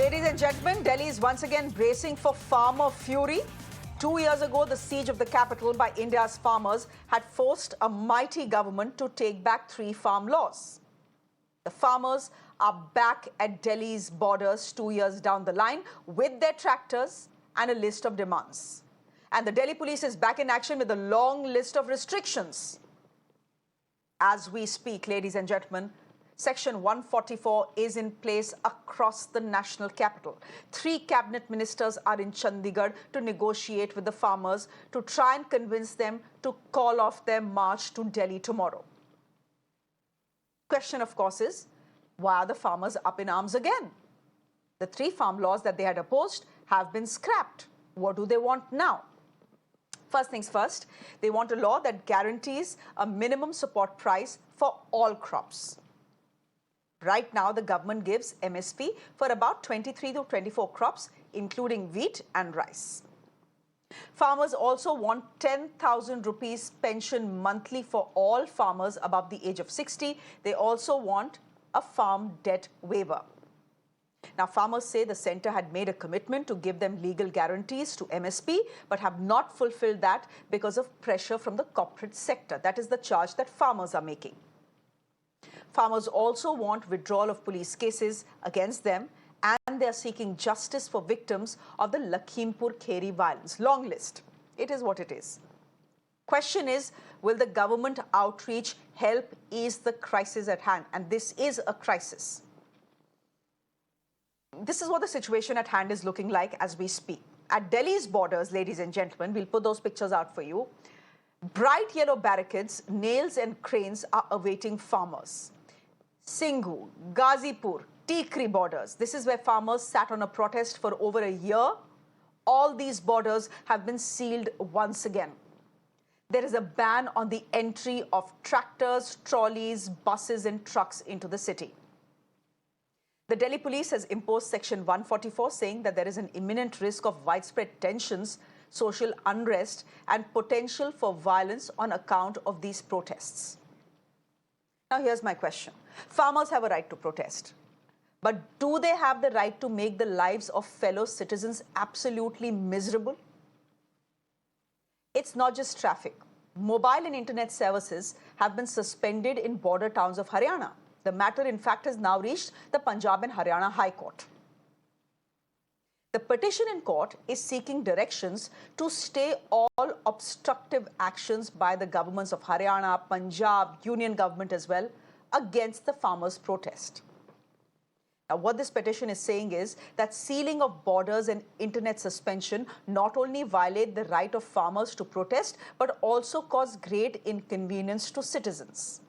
Ladies and gentlemen, Delhi is once again bracing for farmer fury. 2 years ago, the siege of the capital by India's farmers had forced a mighty government to take back 3 farm laws. The farmers are back at Delhi's borders 2 years down the line with their tractors and a list of demands. And the Delhi police is back in action with a long list of restrictions. As we speak, ladies and gentlemen, Section 144 is in place across the national capital. 3 cabinet ministers are in Chandigarh to negotiate with the farmers to try and convince them to call off their march to Delhi tomorrow. Question, of course, is why are the farmers up in arms again? The 3 farm laws that they had opposed have been scrapped. What do they want now? First things first, they want a law that guarantees a minimum support price for all crops. Right now, the government gives MSP for about 23 to 24 crops, including wheat and rice. Farmers also want 10,000 rupees pension monthly for all farmers above the age of 60. They also want a farm debt waiver. Now, farmers say the centre had made a commitment to give them legal guarantees to MSP, but have not fulfilled that because of pressure from the corporate sector. That is the charge that farmers are making. Farmers also want withdrawal of police cases against them, and they are seeking justice for victims of the Lakhimpur Kheri violence. Long list. It is what it is. Question is, will the government outreach help ease the crisis at hand? And this is a crisis. This is what the situation at hand is looking like as we speak. At Delhi's borders, ladies and gentlemen, we'll put those pictures out for you. Bright yellow barricades, nails and cranes are awaiting farmers. Singhu, Ghazipur, Tikri borders. This is where farmers sat on a protest for over a year. All these borders have been sealed once again. There is a ban on the entry of tractors, trolleys, buses and trucks into the city. The Delhi police has imposed Section 144, saying that there is an imminent risk of widespread tensions, social unrest and potential for violence on account of these protests. Now, here's my question. Farmers have a right to protest. But do they have the right to make the lives of fellow citizens absolutely miserable? It's not just traffic. Mobile and internet services have been suspended in border towns of Haryana. The matter, in fact, has now reached the Punjab and Haryana High Court. The petition in court is seeking directions to stay all obstructive actions by the governments of Haryana, Punjab, Union government as well, against the farmers' protest. Now, what this petition is saying is that sealing of borders and internet suspension not only violate the right of farmers to protest, but also cause great inconvenience to citizens.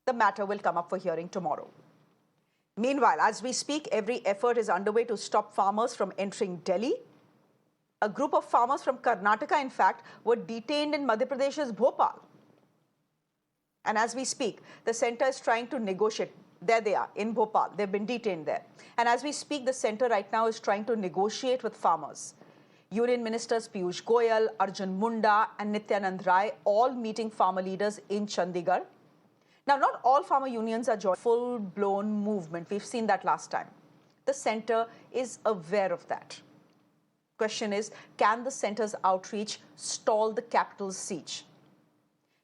The matter will come up for hearing tomorrow. Meanwhile, as we speak, every effort is underway to stop farmers from entering Delhi. A group of farmers from Karnataka, in fact, were detained in Madhya Pradesh's Bhopal. And as we speak, the centre is trying to negotiate. There they are, in Bhopal. They've been detained there. And as we speak, the centre right now is trying to negotiate with farmers. Union Ministers Piyush Goyal, Arjun Munda and Nityanand Rai all meeting farmer leaders in Chandigarh. Now, not all farmer unions are joining full-blown movement. We've seen that last time. The centre is aware of that. Question is, can the centre's outreach stall the capital's siege?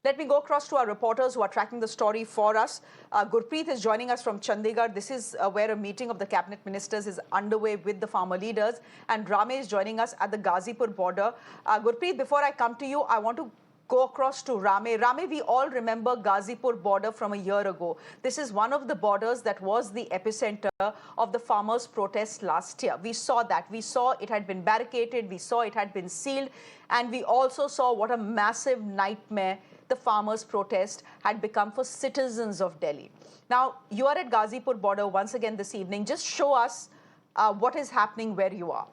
Let me go across to our reporters who are tracking the story for us. Gurpreet is joining us from Chandigarh. This is where a meeting of the cabinet ministers is underway with the farmer leaders. And Rame is joining us at the Ghazipur border. Gurpreet, before I come to you, I want to go across to Rame. Rame, we all remember Ghazipur border from a year ago. This is one of the borders that was the epicenter of the farmers' protest last year. We saw that. We saw it had been barricaded. We saw it had been sealed. And we also saw what a massive nightmare the farmers' protest had become for citizens of Delhi. Now, you are at Ghazipur border once again this evening. Just show us what is happening where you are.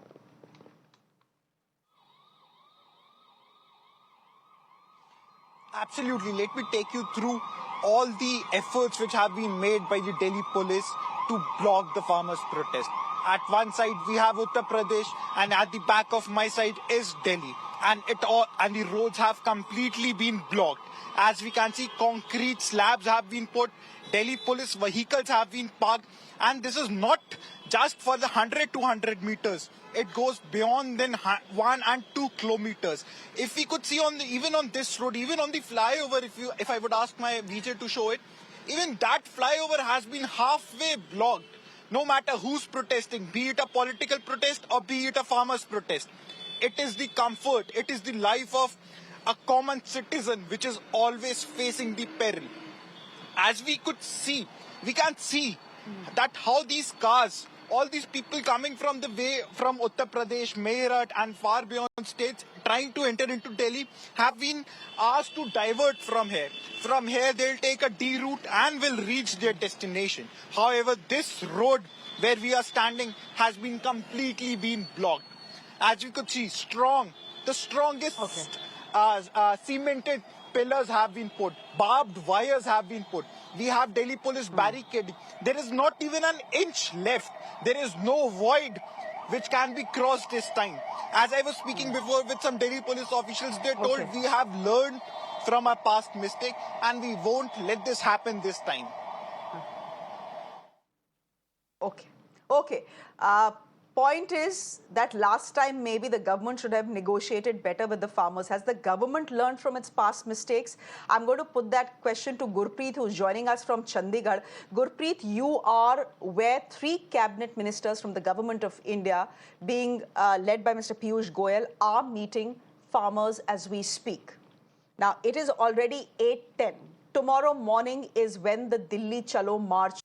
Absolutely. Let me take you through all the efforts which have been made by the Delhi police to block the farmers' protest. At one side, we have Uttar Pradesh, and at the back of my side is Delhi. And the roads have completely been blocked. As we can see, concrete slabs have been put. Delhi police vehicles have been parked, and this is not just for the 100-200 meters. It goes beyond then 1 and 2 kilometers. If we could see even on this road, even on the flyover, if I would ask my VJ to show it, even that flyover has been halfway blocked. No matter who's protesting, be it a political protest or be it a farmer's protest. It is the comfort, it is the life of a common citizen which is always facing the peril. As we can see that how these cars, all these people coming from Uttar Pradesh, Meerut and far beyond states trying to enter into Delhi have been asked to divert from here. From here they'll take a D route and will reach their destination. However, this road where we are standing has been completely blocked. As you could see, the strongest cemented pillars have been put, barbed wires have been put. We have Delhi police barricading. There is not even an inch left. There is no void which can be crossed this time. As I was speaking before with some Delhi police officials, they told we have learned from our past mistake and we won't let this happen this time. Okay. Point is that last time maybe the government should have negotiated better with the farmers. Has the government learned from its past mistakes? I'm going to put that question to Gurpreet, who's joining us from Chandigarh. Gurpreet, you are where 3 cabinet ministers from the government of India, being led by Mr. Piyush Goyal, are meeting farmers as we speak. Now, it is already 8:10. Tomorrow morning is when the Delhi Chalo March.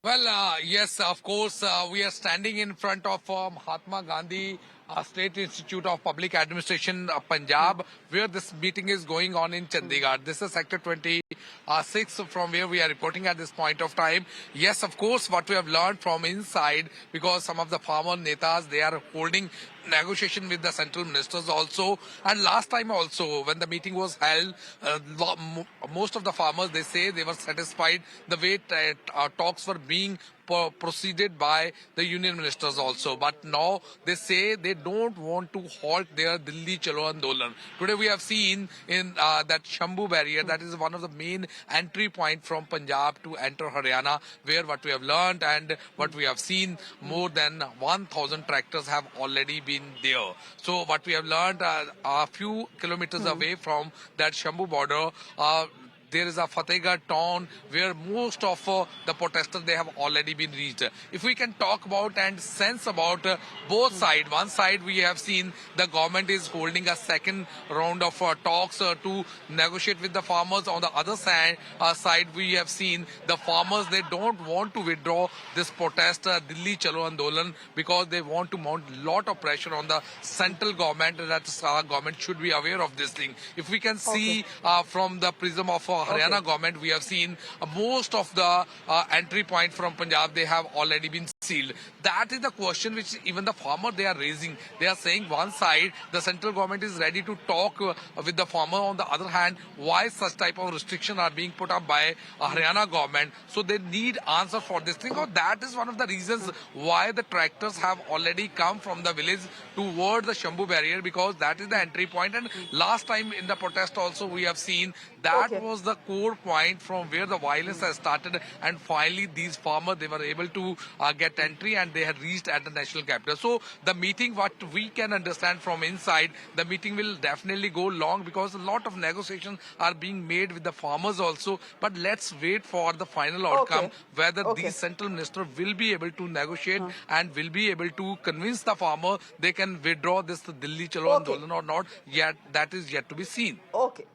Well, yes, of course, we are standing in front of Mahatma Gandhi State Institute of Public Administration, Punjab, where this meeting is going on in Chandigarh. This is Sector 26 from where we are reporting at this point of time. Yes, of course, what we have learned from inside, because some of the farmer netas, they are holding negotiation with the central ministers also. And last time also, when the meeting was held, most of the farmers, they say they were satisfied the way talks were being proceeded by the union ministers also. But now they say they don't want to halt their Delhi Chalo Andolan. Today we have seen in that Shambhu barrier, that is one of the main entry point from Punjab to enter Haryana, where what we have learned and what we have seen, more than 1,000 tractors have already been there. So what we have learned, a few kilometers away from that Shambhu border, there is a Fatehgarh town where most of the protesters, they have already been reached. If we can talk about and sense about both sides, one side we have seen the government is holding a second round of talks to negotiate with the farmers. On the other side we have seen the farmers, they don't want to withdraw this protest, Delhi Chalo Andolan, because they want to mount a lot of pressure on the central government, that government should be aware of this thing. If we can see from the prism of Haryana government, we have seen most of the entry point from Punjab, they have already been sealed. That is the question which even the farmer, they are raising. They are saying one side, the central government is ready to talk with the farmer. On the other hand, why such type of restriction are being put up by Haryana government? So they need answer for this thing. Or that is one of the reasons why the tractors have already come from the village toward the Shambhu barrier, because that is the entry point. And last time in the protest also we have seen that was the core point from where the violence has started, and finally these farmers, they were able to get entry and they had reached at the national capital. So the meeting, what we can understand from inside, the meeting will definitely go long, because a lot of negotiations are being made with the farmers also. But let's wait for the final outcome, whether these central minister will be able to negotiate and will be able to convince the farmer they can withdraw this Delhi Chalo Andolan or not. Yet that is yet to be seen.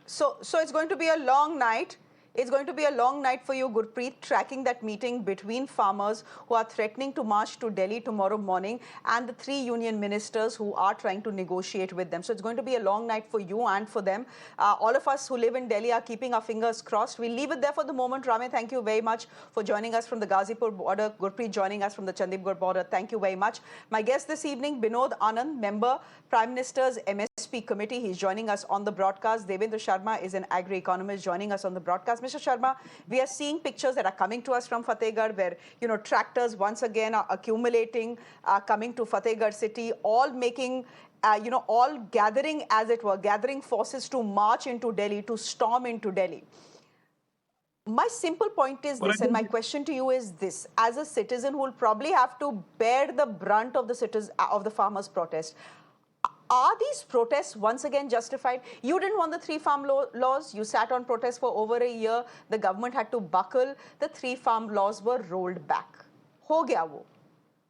So it's going to be a long night. It's going to be a long night for you, Gurpreet, tracking that meeting between farmers who are threatening to march to Delhi tomorrow morning and the 3 union ministers who are trying to negotiate with them. So it's going to be a long night for you and for them. All of us who live in Delhi are keeping our fingers crossed. We'll leave it there for the moment. Rame, thank you very much for joining us from the Ghazipur border. Gurpreet joining us from the Chandigarh border. Thank you very much. My guest this evening, Binod Anand, member, Prime Minister's MSP committee. He's joining us on the broadcast. Devinder Sharma is an Agri economist joining us on the broadcast. Mr. Sharma, we are seeing pictures that are coming to us from Fatehgarh where, tractors once again are accumulating, coming to Fatehgarh city, all making, all gathering, as it were, gathering forces to march into Delhi, to storm into Delhi. My simple point is Well, I this, and think my question to you is this: as a citizen who will probably have to bear the brunt of the farmers' protest, are these protests once again justified? You didn't want the three farm laws. You sat on protest for over a year. The government had to buckle. The three farm laws were rolled back. Ho gaya wo.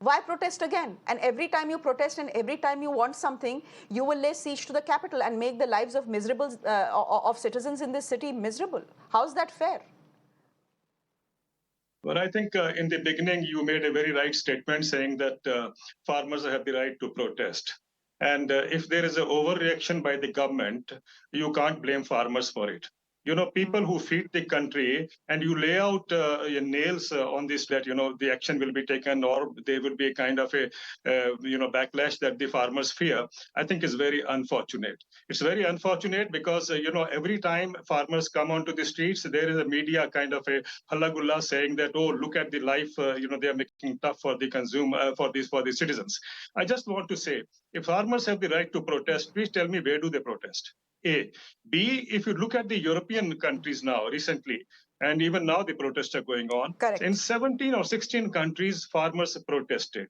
Why protest again? And every time you protest and every time you want something, you will lay siege to the capital and make the lives of of citizens in this city miserable. How's that fair? Well, I think in the beginning you made a very right statement saying that farmers have the right to protest. And if there is an overreaction by the government, you can't blame farmers for it. You know, people who feed the country, and you lay out your nails on this, that, you know, the action will be taken or there will be a kind of a, backlash that the farmers fear, I think is very unfortunate. It's very unfortunate because, every time farmers come onto the streets, there is a media kind of a halagulla saying that, oh, look at the life, they are making tough for the consumer, for the citizens. I just want to say, if farmers have the right to protest, please tell me, where do they protest? A. B, if you look at the European countries now, recently, and even now the protests are going on. Correct. In 17 or 16 countries, farmers protested.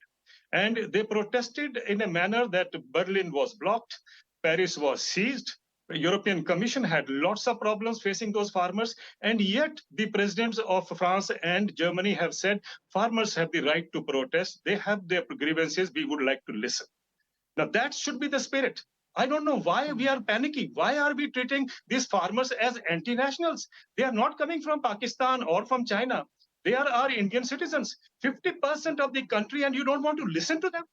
And they protested in a manner that Berlin was blocked, Paris was seized, the European Commission had lots of problems facing those farmers, and yet the presidents of France and Germany have said farmers have the right to protest. They have their grievances. We would like to listen. Now, that should be the spirit. I don't know why we are panicking. Why are we treating these farmers as anti-nationals? They are not coming from Pakistan or from China. They are our Indian citizens, 50% of the country, and you don't want to listen to them?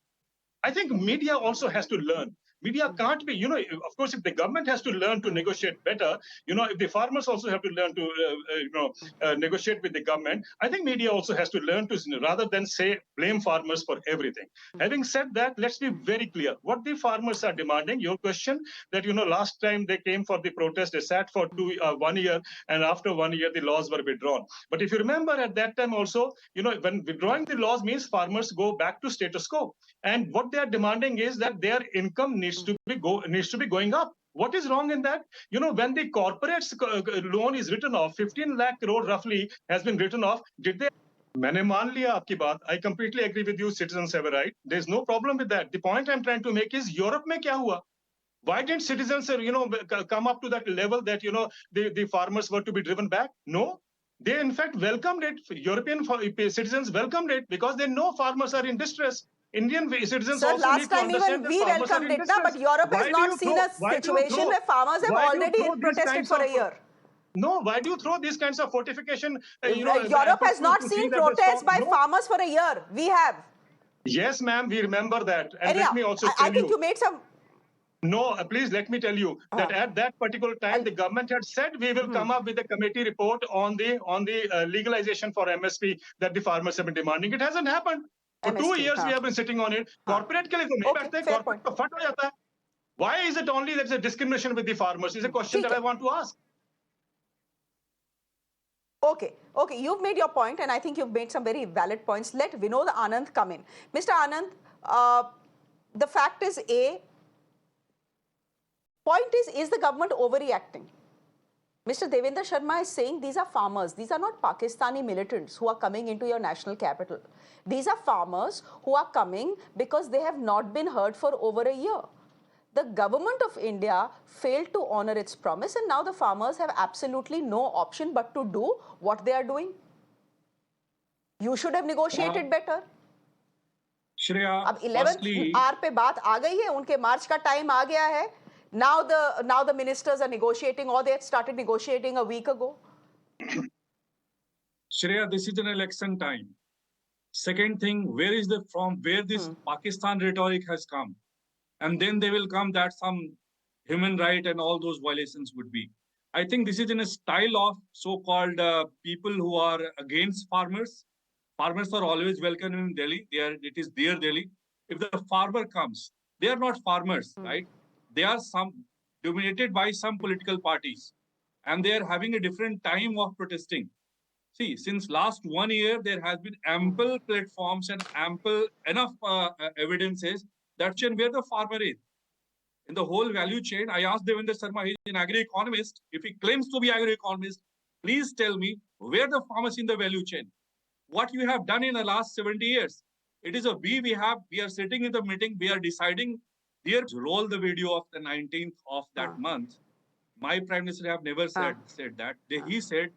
I think media also has to learn. Media can't be, of course, if the government has to learn to negotiate better, if the farmers also have to learn to, negotiate with the government, I think media also has to learn to, rather than say, blame farmers for everything. Having said that, let's be very clear. What the farmers are demanding, your question, that, last time they came for the protest, they sat for 1 year, and after 1 year, the laws were withdrawn. But if you remember at that time also, when withdrawing the laws means farmers go back to status quo. And what they are demanding is that their income needs to be going up. What is wrong in that? When the corporate's loan is written off, 15 lakh crore roughly has been written off. Did they? मैंने मान लिया आपकी बात. I completely agree with you. Citizens have a right. There's no problem with that. The point I'm trying to make is, Europe में क्या हुआ? Why didn't citizens, come up to that level that, the farmers were to be driven back? No. They, in fact, welcomed it. European citizens welcomed it because they know farmers are in distress. Indian citizens Sir, also need last to time understand even that we farmers are welcomed in it, na, distress. but Europe has Why do not you seen throw- a why do you situation throw- where farmers have why do you already throw these protested kinds for a of, year. No, why do you throw these kinds of fortification? Europe has not seen protests by farmers for a year. We have. Yes, ma'am, we remember that. And Anyhow, let me also I tell think you. you made some. No, please let me tell you that at that particular time, the government had said we will come up with a committee report on the legalization for MSP that the farmers have been demanding. It hasn't happened. For MSP, 2 years we have been sitting on it. Corporate के लिए तो नहीं Okay, बैठते, fair corporate point. तो फट हो जाता है. Why is it only there's a discrimination with the farmers? Is a question that I want to ask. Okay, you've made your point, and I think you've made some very valid points. Let Vinod Anand come in. Mr. Anand, the fact is, point is the government overreacting? Mr. Devinder Sharma is saying these are farmers. These are not Pakistani militants who are coming into your national capital. These are farmers who are coming because they have not been heard for over a year. The government of India failed to honor its promise, and now the farmers have absolutely no option but to do what they are doing. You should have negotiated better. Shreya, अब 11th hour पे बात आ गई है, उनके मार्च का time आ गया है. Now the ministers are negotiating, or they had started negotiating a week ago. Shreya, this is an election time. Second thing, from where this Pakistan rhetoric has come? And then they will come that some human right and all those violations would be. I think this is in a style of so-called people who are against farmers. Farmers are always welcome in Delhi. It is their Delhi. If the farmer comes, they are not farmers, right? They are dominated by some political parties, and they are having a different time of protesting. See, since last 1 year, there has been ample platforms and enough evidences that where the farmer is. In the whole value chain, I asked Devinder Sharma, he's an agri economist. If he claims to be agri economist, please tell me where the farmers in the value chain, what you have done in the last 70 years. It is we are sitting in the meeting, we are deciding, dear, roll the video of the 19th of that month. My Prime Minister have never said that. He said,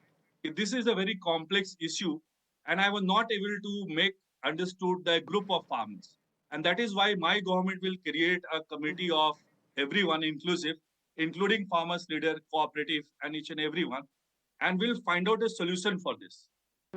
this is a very complex issue and I was not able to make understood the group of farmers. And that is why my government will create a committee of everyone inclusive, including farmers, leader, cooperative, and each and everyone, and we'll find out a solution for this.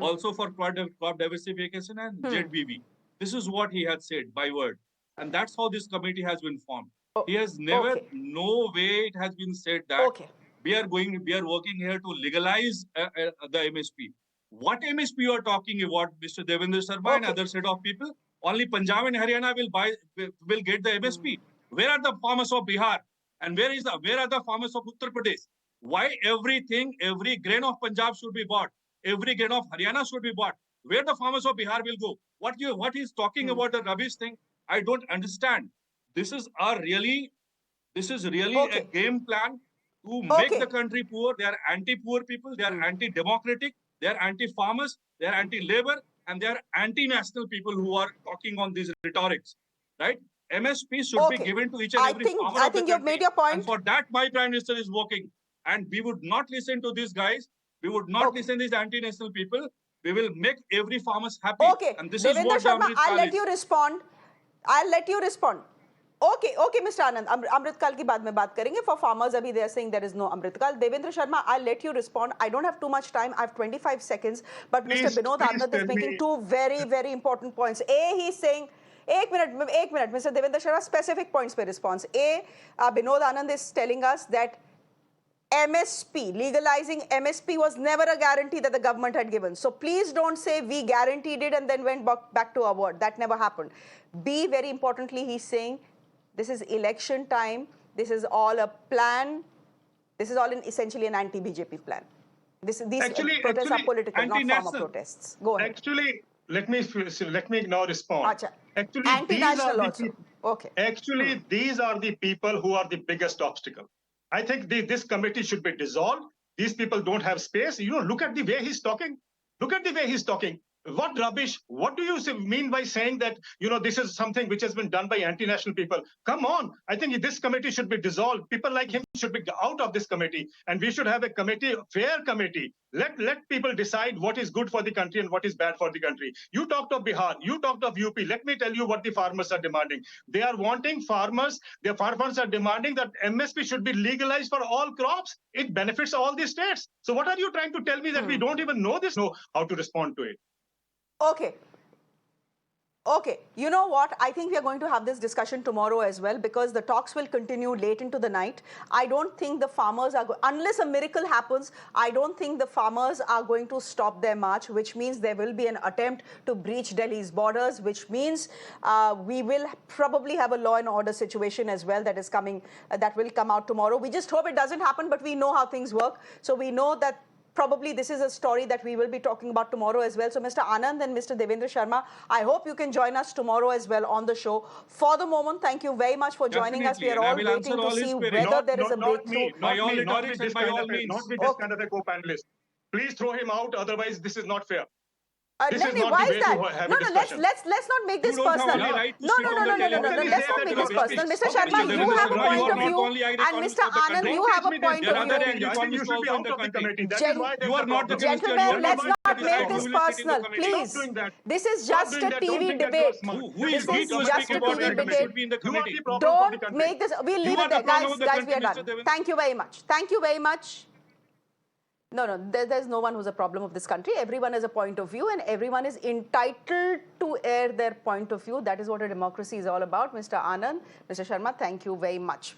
Also for crop diversification and ZBB. This is what he had said by word. And that's how this committee has been formed. He has never, no way it has been said that we are working here to legalize the MSP. What MSP you are talking about, Mr. Devinder Sharma and other set of people? Only Punjab and Haryana will get the MSP. Where are the farmers of Bihar? And where are the farmers of Uttar Pradesh? Why every grain of Punjab should be bought? Every grain of Haryana should be bought. Where the farmers of Bihar will go? What he's talking about the rubbish thing, I don't understand. This is really a game plan to make the country poor. They are anti-poor people. They are anti-democratic. They are anti-farmers. They are anti-labor, and they are anti-national people who are talking on these rhetorics, right? MSP should be given to each and every farmer. I think you've made your point. And for that, my Prime Minister is working. And we would not listen to these guys. We would not listen to these anti-national people. We will make every farmer happy. And this is what Sharma, I'll let you respond. Okay, Mr. Anand. Amrit Kal ki baad mein baat karenge. For farmers, abhi they are saying there is no Amrit Kal. Devendra Sharma, I'll let you respond. I don't have too much time. I have 25 seconds. But Mr. Binod Anand is making two very, very important points. He's saying, एक minute, Mr. Devendra Sharma, specific points per response. Binod Anand is telling us that MSP, legalizing MSP was never a guarantee that the government had given. So please don't say we guaranteed it and then went back to our word. That never happened. B, very importantly, he's saying this is election time. This is all a plan. This is all essentially an anti-BJP plan. These protests are political, not farmer protests. Go ahead. Actually, let me now respond. Achha. Actually, anti-national also. These are the people who are the biggest obstacle. I think this committee should be dissolved. These people don't have space. Look at the way he's talking. What rubbish. What do you mean by saying that, this is something which has been done by anti-national people? Come on. I think this committee should be dissolved. People like him should be out of this committee. And we should have a committee, fair committee. Let people decide what is good for the country and what is bad for the country. You talked of Bihar. You talked of UP. Let me tell you what the farmers are demanding. They are wanting farmers. The farmers are demanding that MSP should be legalized for all crops. It benefits all the states. So what are you trying to tell me that we don't even know how to respond to it? Okay. You know what? I think we are going to have this discussion tomorrow as well because the talks will continue late into the night. I don't think the farmers are unless a miracle happens, I don't think the farmers are going to stop their march, which means there will be an attempt to breach Delhi's borders, which means we will probably have a law and order situation as well that is coming, that will come out tomorrow. We just hope it doesn't happen, but we know how things work. So we know that probably this is a story that we will be talking about tomorrow as well. So Mr. Anand and Mr. Devendra Sharma, I hope you can join us tomorrow as well on the show. For the moment, thank you very much for joining us. We are all waiting to see whether there is a breakthrough. Not with this kind of a co-panelist. Please throw him out, otherwise this is not fair. Why is that? Let's not make this personal. No. Let's not make this personal. Mr. Sharma, you have a point of view, and Mr. Anand, you have a point of view. You should be out of the committee. You are not the gentlemen, let's not make this personal, please. This is just a TV debate. This is just a TV debate. Don't make this. We'll leave it there, guys. We are done. Thank you very much. Thank you very much. No, there's no one who's a problem of this country. Everyone has a point of view and everyone is entitled to air their point of view. That is what a democracy is all about. Mr. Anand, Mr. Sharma, thank you very much.